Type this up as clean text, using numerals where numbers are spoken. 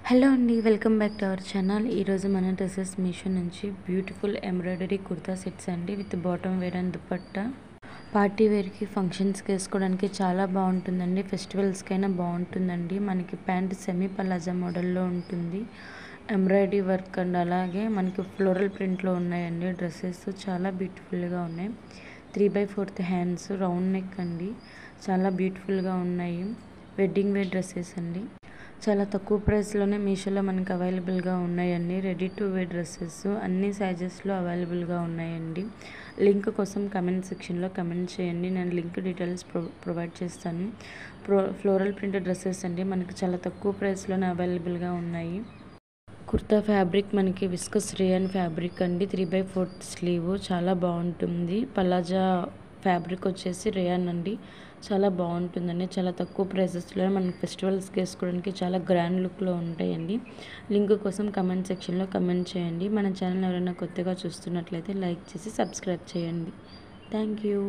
Hello అండి, welcome back to our channel. ఈరోజు మన డ్రెస్సెస్ మీషో నుంచి బ్యూటిఫుల్ ఎంబ్రాయిడరీ కుర్తా సెట్స్ అండి with bottom wear and dupatta. Party వేర్కి ఫంక్షన్స్కి వేసుకోవడానికి చాలా బాగుంటుందండి. ఫెస్టివల్స్కైనా బాగుంటుందండి. మనకి ప్యాంట్ సెమీ పలాజా మోడల్లో ఉంటుంది. ఎంబ్రాయిడరీ వర్క్ అండ్ అలాగే మనకి ఫ్లోరల్ ప్రింట్లో ఉన్నాయండి. డ్రెస్సెస్ చాలా బ్యూటిఫుల్గా ఉన్నాయి. 3/4 హ్యాండ్స్, రౌండ్ నెక్ అండి. చాలా బ్యూటిఫుల్గా ఉన్నాయి. వెడ్డింగ్ వేర్ డ్రెస్సెస్ అండి. చాలా తక్కువ ప్రైస్లోనే మీషోలో మనకి అవైలబుల్గా ఉన్నాయండి. రెడీ టు వేర్ డ్రెస్సెస్ అన్ని సైజెస్లో అవైలబుల్గా ఉన్నాయండి. లింక్ కోసం కమెంట్ సెక్షన్లో కమెంట్ చేయండి. నేను లింక్ డీటెయిల్స్ ప్రొవైడ్ చేస్తాను. ఫ్లోరల్ ప్రింట్ డ్రెస్సెస్ అండి మనకి చాలా తక్కువ ప్రైస్లోనే అవైలబుల్గా ఉన్నాయి. కుర్తా ఫ్యాబ్రిక్ మనకి విస్కస్ రేయన్ ఫ్యాబ్రిక్ అండి. 3/4 స్లీవ్ చాలా బాగుంటుంది. పలాజా ఫ్యాబ్రిక్ వచ్చేసి రేయన్ అండి. చాలా బాగుంటుందండి. చాలా తక్కువ ప్రైసెస్లో మనకి ఫెస్టివల్స్కి వేసుకోవడానికి చాలా గ్రాండ్ లుక్లో ఉంటాయండి. లింక్ కోసం కమెంట్ సెక్షన్లో కమెంట్ చేయండి. మన ఛానల్ ఎవరైనా కొత్తగా చూస్తున్నట్లయితే లైక్ చేసి సబ్స్క్రైబ్ చేయండి. Thank you.